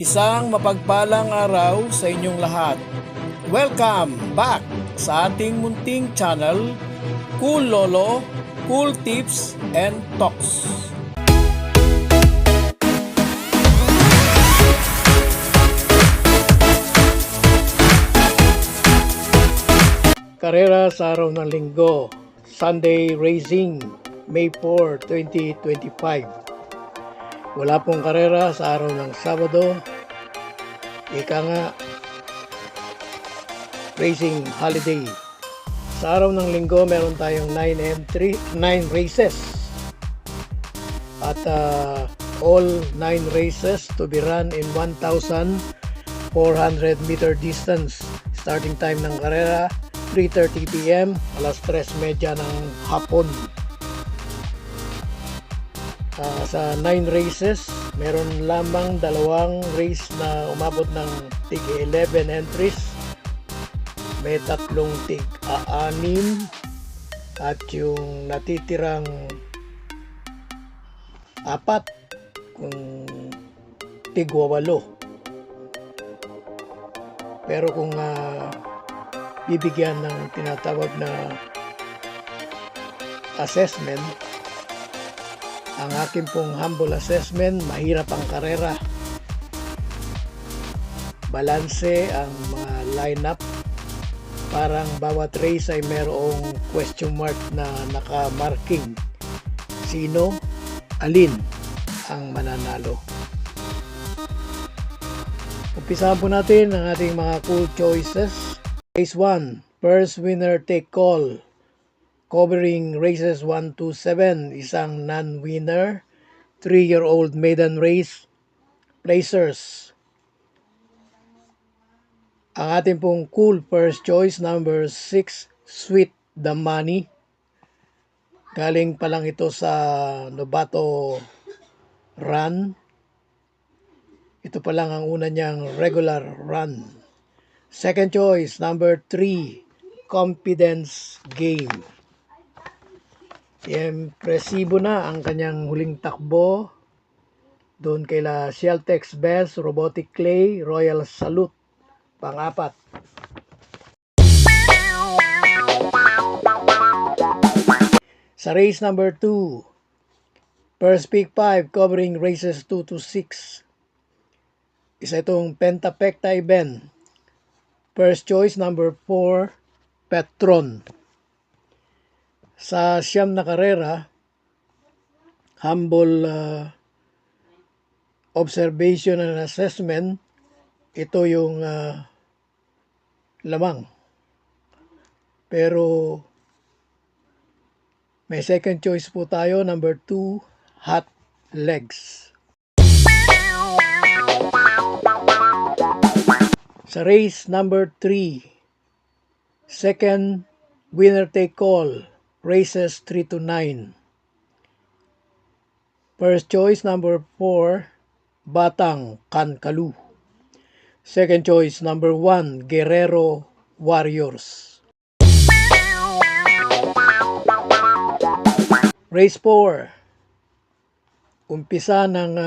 Isang mapagpalang araw sa inyong lahat. Welcome back sa ating munting channel, Cool Lolo, Cool Tips and Talks. Karera sa araw ng linggo, Sunday Racing, May 4, 2025. Wala pong karera sa araw ng Sabado. Ika nga, racing holiday. Sa araw ng linggo, meron tayong 9 races. At all 9 races to be run in 1,400 meter distance. Starting time ng karera, 3:30 p.m. alas 3:30 ng hapon. Sa 9 races, meron lamang 2 race na umabot ng tig 11 entries. May 3 tig 6 at yung natitirang 4 kung tig 8. Pero kung bibigyan ng tinatawag na assessment, ang akin pong humble assessment, mahirap ang karera. Balanse ang mga lineup. Parang bawat race ay mayroong question mark na nakamarking. Sino, alin ang mananalo. Umpisahan po natin ang ating mga cool choices. Race 1, first winner take all. Covering races 1 to 7, isang non-winner, 3-year-old maiden race, placers. Ang ating pong cool first choice, number 6, Sweet the Money. Galing pa lang ito sa Novato run. Ito pa lang ang una niyang regular run. Second choice, number 3, Confidence Game. Impresibo na ang kanyang huling takbo doon kaila Sheltex Best, Robotic Clay, Royal Salute, pang-4. Sa race number 2, first pick 5 covering races 2 to 6. Isa itong Pentapecta event. First choice number 4, Petron. Sa siyam na karera, humble observation and assessment, ito yung lamang. Pero may second choice po tayo, number 2, Hot Legs. Sa race number 3, second winner take all, races 3 to 9. First choice, number 4, Batang Kankalu. Second choice, number 1, Guerrero Warriors. Race 4. Umpisa ng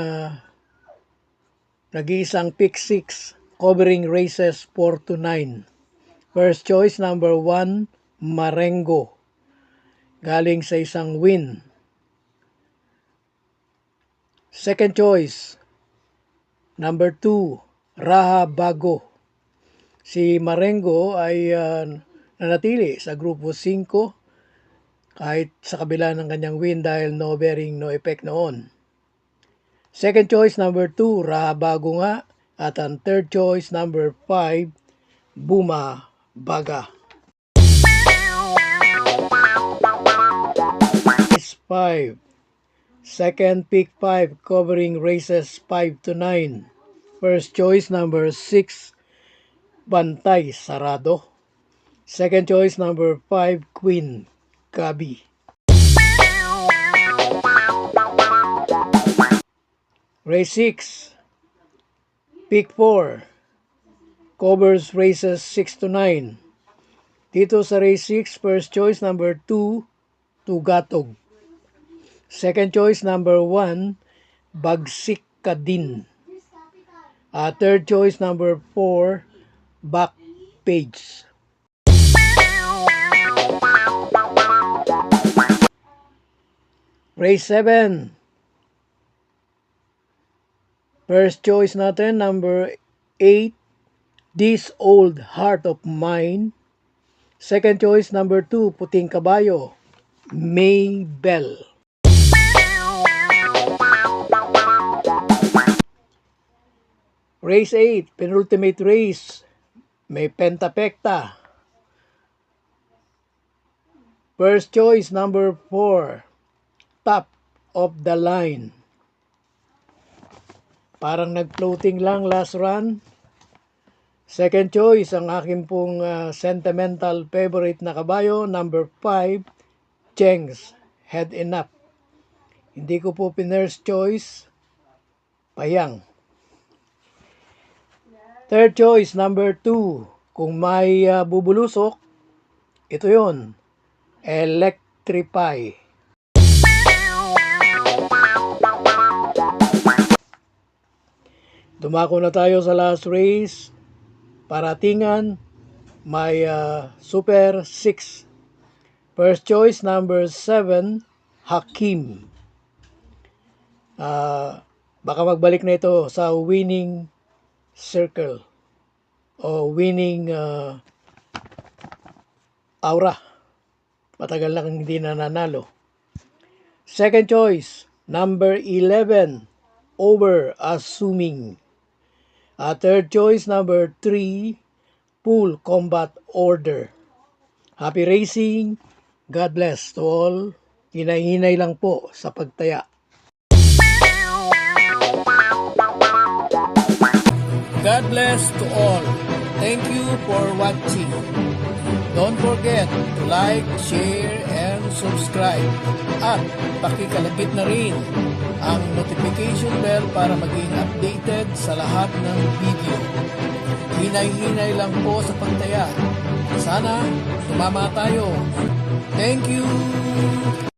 nag-iisang pick 6, covering races 4 to 9. First choice, number 1, Marengo. Galing sa isang win. Second choice, number 2, Raha Bago. Si Marengo ay nanatili sa grupo 5 kahit sa kabila ng kanyang win dahil no bearing, no effect noon. Second choice, number 2, Raha Bago nga. At ang third choice, number 5, Buma Baga. 5. Second pick 5 covering races 5 to 9. First choice number 6, Bantay Sarado. Second choice number 5, Queen Gabi. Race 6, pick 4 covers races 6 to 9. Dito sa race 6, first choice number 2, Tugatog. Second choice, number 1, Bagsik ka din. Third choice, number 4, back page. Race 7. First choice natin, number 8, This Old Heart of Mine. Second choice, number 2, Puting Kabayo, Maybell. Race 8, penultimate race, may Pentapekta. First choice, number 4, Top of the Line. Parang nag-floating lang last run. Second choice, ang aking pong sentimental favorite na kabayo, number 5, Cheng's Head Enough. Hindi ko po pinurse choice, Payang. Third choice, number 2, kung may bubulusok, ito yon, Electrify. Dumako na tayo sa last race. Paratingan, may Super 6. First choice, number 7, Hakim. Baka magbalik na ito sa winning circle o winning aura. Matagal lang hindi nananalo. Second choice, number 11, Over Assuming. Third choice, number 3, Full Combat Order. Happy racing. God bless to all. Hinay-hinay lang po sa pagtaya. God bless to all. Thank you for watching. Don't forget to like, share, and subscribe. At pakikalagit na rin ang notification bell para maging updated sa lahat ng video. Hinay-hinay lang po sa pagtaya. Sana tumama tayo. Thank you!